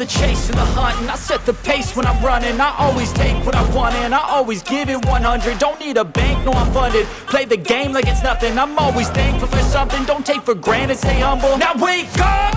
the chase and the hunt, and I set the pace when I'm running. I always take what I want and I always give it 100. Don't need a bank, no I'm funded. Play the game like it's nothing. I'm always thankful for something. Don't take for granted, stay humble. Now wake up!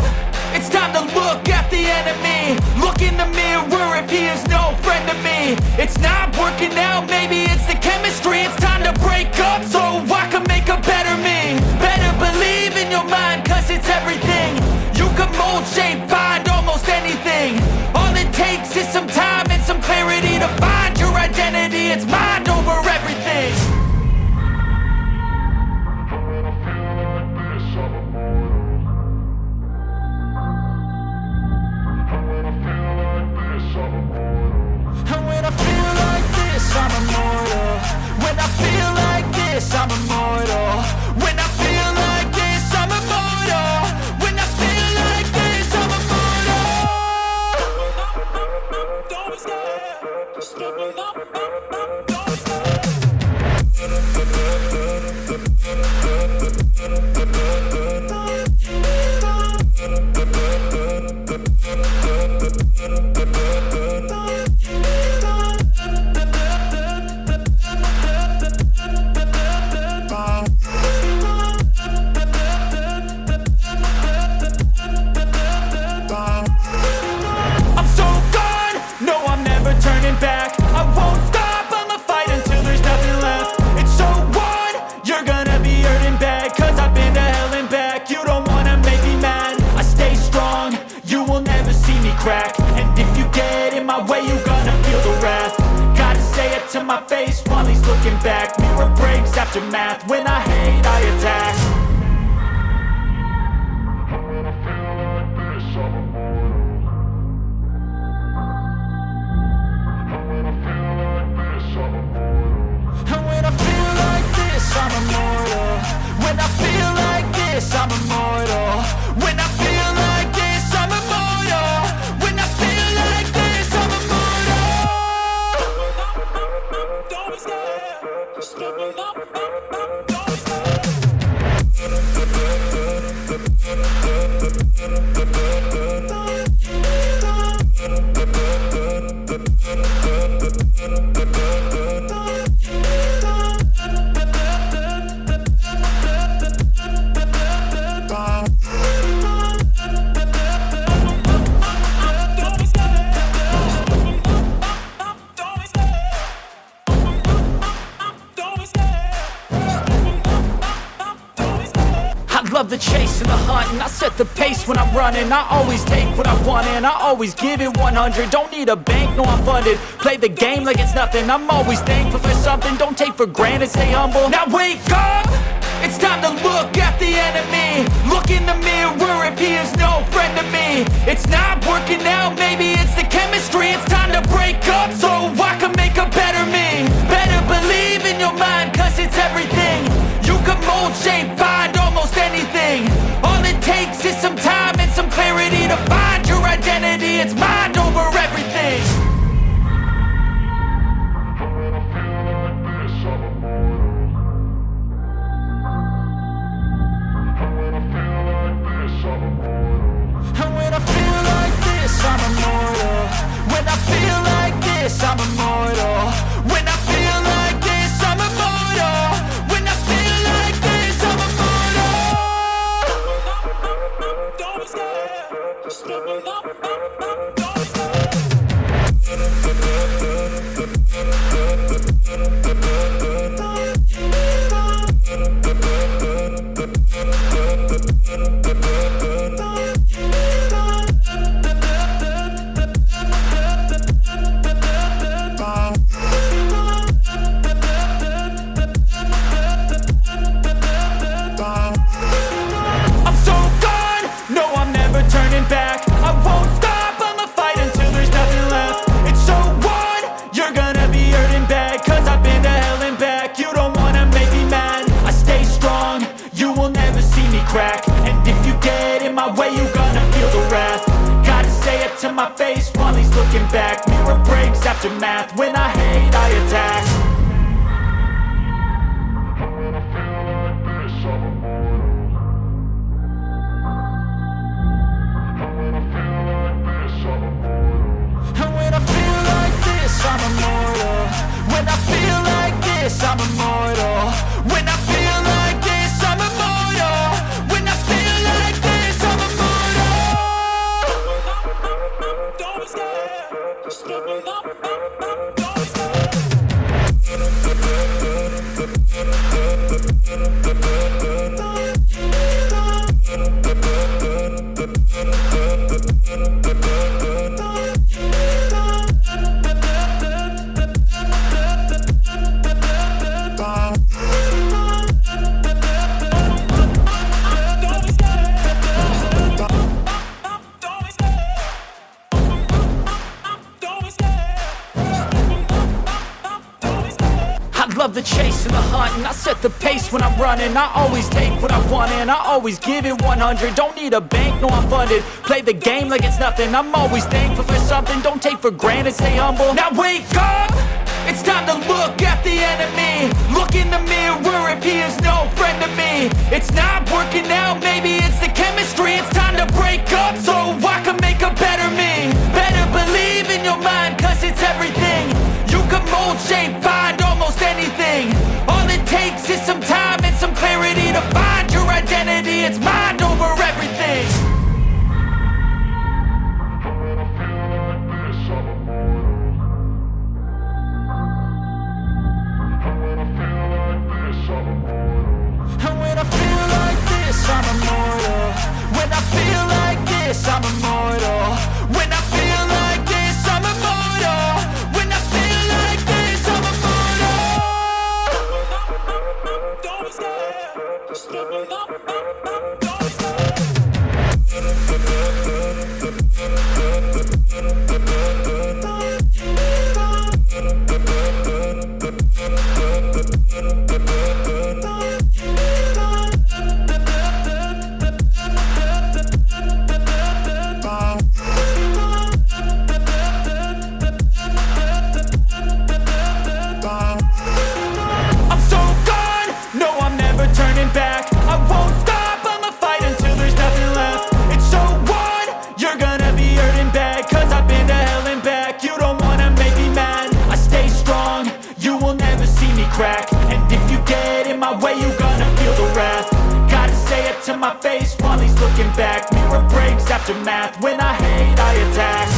It's time to look at the enemy. Look in the mirror if he is no friend to me. It's not working out, maybe it's the chemistry. It's time to break up so I can make a better me. Better believe in your mind, cause it's everything. You can mold, shape, find almost anything. All it takes is some time and some clarity to find your identity. It's mind over everything. I'm immortal. When I feel like this, I'm immortal. When I feel like this, I'm immortal. When I feel like this, I'm immortal. Don't be scared. Just give me up. Don't be scared. And if you get in my way, you're gonna feel the wrath. Gotta say it to my face while he's looking back. Mirror breaks after math. When I hate, I attack. When I feel like this, I'm immortal. When I feel like this, I'm immortal. When I feel like this, I'm immortal. When I feel like this, I'm immortal. When I feel like this, I'm immortal. When I feel like this, I'm immortal. Don't be scared. Just give me up. Don't be scared. Love the chase and the hunt, and I set the pace when I'm running. I always take what I want and I always give it 100. Don't need a bank, no I'm funded. Play the game like it's nothing. I'm always thankful for something. Don't take for granted, stay humble. Now wake up! It's time to look at the enemy. Look in the mirror if he is no friend to me. It's not working out, maybe it's the chemistry. It's time to break up so I can make a better me. Better believe in your mind, cause it's everything. You can mold, shape, find almost anything. All it takes is some time and some clarity to find your identity. It's mind over everything. When I feel like this, I'm immortal. When I feel like this, I'm immortal. When I feel like this, I'm immortal. When I feel like this, I'm immortal. When I feel like this, I'm immortal. When I feel like this, I'm immortal. Don't be scared. Just give me up. Don't be scared. And if you get in my way, you're gonna feel the wrath. Gotta say it to my face while he's looking back. Mirror breaks after math. When I hate, I attack. When I feel like this, I'm immortal. When I feel like this, I'm immortal. this, I'm immortal. When I feel like this, I'm immortal. When I feel like this, I'm immortal. Don't be scared, just open up, don't be scared. Love the chase and the hunt, and I set the pace when I'm running. I always take what I want and I always give it 100. Don't need a bank, no I'm funded. Play the game like it's nothing. I'm always thankful for something. Don't take for granted, stay humble. Now wake up, it's time to look at the enemy. Look in the mirror if he is no friend to me. It's not working out, maybe it's the chemistry. It's time to break up so I can make a better me. Better believe in your mind, cause it's everything. You can mold, shape, find almost anything. All it takes is some time and some clarity to find your identity. It's mind over everything. And when I feel like this, I'm immortal. When I feel like this, I'm immortal. When I feel like this, I'm immortal. When I feel like this, I'm immortal. Don't be scared, just open up, don't be scared. Turning back, I won't stop, I'ma fight until there's nothing left. It's so on, you're gonna be hurting bad, cause I've been to hell and back. You don't wanna make me mad, I stay strong, you will never see me crack. And if you get in my way, you're gonna feel the wrath. Gotta say it to my face while he's looking back. Mirror breaks after math, when I hate I attack.